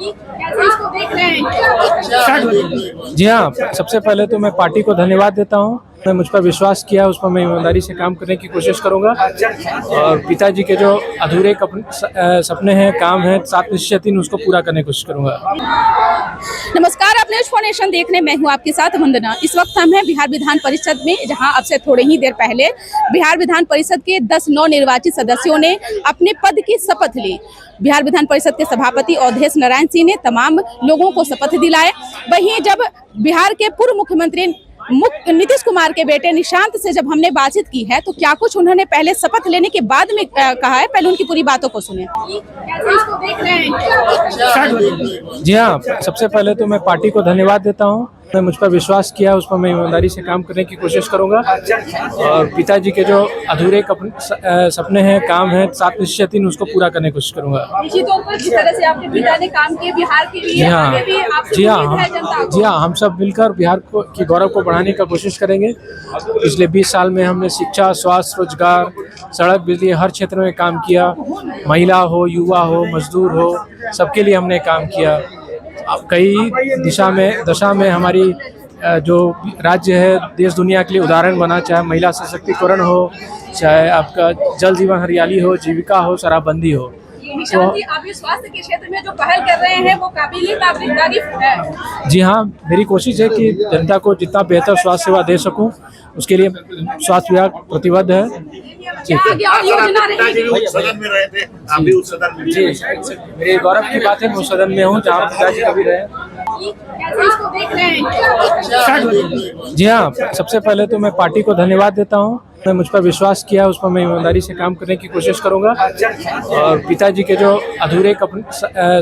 कैसे इसको देख रहे हैं? जी हाँ, सबसे पहले तो मैं पार्टी को धन्यवाद देता हूँ। मैं मुझ पर विश्वास किया, उस पर मैं ईमानदारी से काम करने की कोशिश करूँगा और पिताजी के जो अधूरे सपने हैं, काम हैं, 7/3 उसको पूरा करने की कोशिश करूँगा। नमस्कार, आप न्यूज़ फॉर नेशन देख रहे हैं। मैं हूँ आपके साथ वंदना। इस वक्त हम हैं बिहार विधान परिषद में, जहां अब से थोड़े ही देर पहले बिहार विधान परिषद के 10 नवनिर्वाचित सदस्यों ने अपने पद की शपथ ली। बिहार विधान परिषद के सभापति अवधेश नारायण सिंह ने तमाम लोगों को शपथ दिलाए। वहीं जब बिहार के पूर्व मुख्यमंत्री नीतीश कुमार के बेटे निशांत से जब हमने बातचीत की है, तो क्या कुछ उन्होंने पहले शपथ लेने के बाद में कहा है, पहले उनकी पूरी बातों को सुने। कैसे इसको देख रहे हैं? जी हाँ, सबसे पहले तो मैं पार्टी को धन्यवाद देता हूँ। मैं मुझ पर विश्वास किया, उस पर मैं ईमानदारी से काम करने की कोशिश करूँगा और पिताजी के जो अधूरे सपने हैं, काम हैं, 7/3 उसको पूरा करने की कोशिश करूँगा। निश्चित तौर पर जिस तरह से आपके पिता ने काम किए बिहार के लिए, आगे भी आपसे उम्मीद है जनता को। जी हाँ, हम सब मिलकर बिहार की गौरव को बढ़ाने का कोशिश करेंगे। पिछले 20 साल में हमने शिक्षा, स्वास्थ्य, रोजगार, सड़क, बिजली हर क्षेत्र में काम किया। महिला हो, युवा हो, मजदूर हो, सबके लिए हमने काम किया। अब कई दशा में हमारी जो राज्य है देश दुनिया के लिए उदाहरण बना, चाहे महिला सशक्तिकरण हो, चाहे आपका जल जीवन हरियाली हो, जीविका हो, शराबबंदी हो। तो आप ये स्वास्थ्य के क्षेत्र में जो पहल कर रहे हैं वो काबिल तारीफ है। जी हाँ, मेरी कोशिश है कि जनता को जितना बेहतर स्वास्थ्य सेवा दे सकूं, उसके लिए स्वास्थ्य विभाग प्रतिबद्ध है। सदन में रहे थे, आप भी उस सदन में। जी, मेरे गौरव की बात है, मैं उस सदन में हूँ जहाँ पिताजी कभी रहे। कैसे इसको देख रहे हैं? जी हाँ, सबसे पहले तो मैं पार्टी को धन्यवाद देता हूँ। मैं मुझ पर विश्वास किया, उस पर मैं ईमानदारी से काम करने की कोशिश करूँगा और पिताजी के जो अधूरे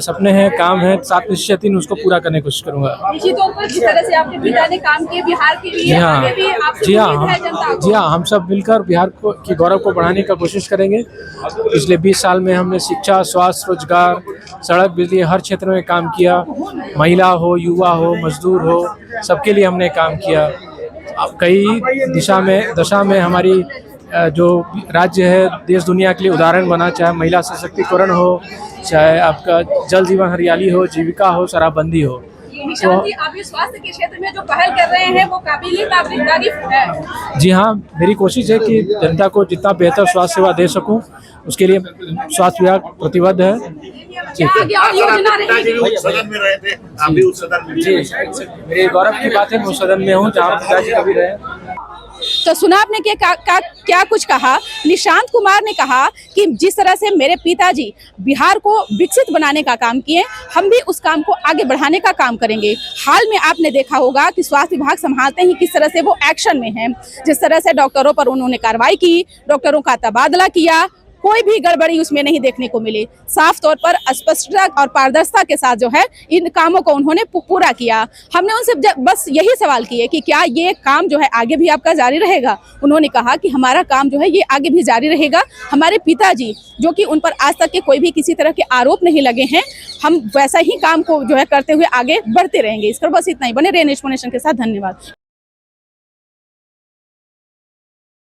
सपने हैं, काम हैं, 7/3 उसको पूरा करने की कोशिश करूँगा। निश्चित तौर पर जिस तरह से आपके पिता ने काम किए बिहार के लिए, आगे भी आपसे उम्मीद है जनता को। जी हाँ, हम सब मिलकर बिहार की गौरव को बढ़ाने का कोशिश करेंगे। पिछले 20 साल में हमने शिक्षा, स्वास्थ्य, रोजगार, सड़क, बिजली हर क्षेत्र में काम किया। महिला हो, युवा हो, मजदूर हो, सबके लिए हमने काम किया। अब कई दशा में हमारी जो राज्य है देश दुनिया के लिए उदाहरण बना, चाहे महिला सशक्तिकरण हो, चाहे आपका जल जीवन हरियाली हो, जीविका हो, शराबबंदी हो। तो आप ये स्वास्थ्य के क्षेत्र में जो पहल कर रहे हैं वो काबिल तारीफ है। जी हाँ, मेरी कोशिश है कि जनता को जितना बेहतर स्वास्थ्य सेवा दे सकूं, उसके लिए स्वास्थ्य विभाग प्रतिबद्ध है। सदन में रहे थे, आप भी उस सदन में। जी, मेरे गौरव की बात है, मैं उस सदन में हूँ जहाँ पिताजी कभी रहे। तो सुना आपने क्या कुछ कहा। निशांत कुमार ने कहा कि जिस तरह से मेरे पिताजी बिहार को विकसित बनाने का काम किए, हम भी उस काम को आगे बढ़ाने का काम करेंगे। हाल में आपने देखा होगा कि स्वास्थ्य विभाग संभालते ही किस तरह से वो एक्शन में है। जिस तरह से डॉक्टरों पर उन्होंने कार्रवाई की, डॉक्टरों का तबादला किया, कोई भी गड़बड़ी उसमें नहीं देखने को मिली। साफ तौर पर स्पष्टता और पारदर्शिता के साथ जो है इन कामों को उन्होंने पूरा किया। हमने उनसे बस यही सवाल किए कि क्या ये काम जो है आगे भी आपका जारी रहेगा। उन्होंने कहा कि हमारा काम जो है ये आगे भी जारी रहेगा। हमारे पिताजी जो कि उन पर आज तक के कोई भी किसी तरह के आरोप नहीं लगे हैं, हम वैसा ही काम को जो है करते हुए आगे बढ़ते रहेंगे। इस पर बस इतना ही। बने रहे न्यूज़ फॉर नेशन के साथ। धन्यवाद।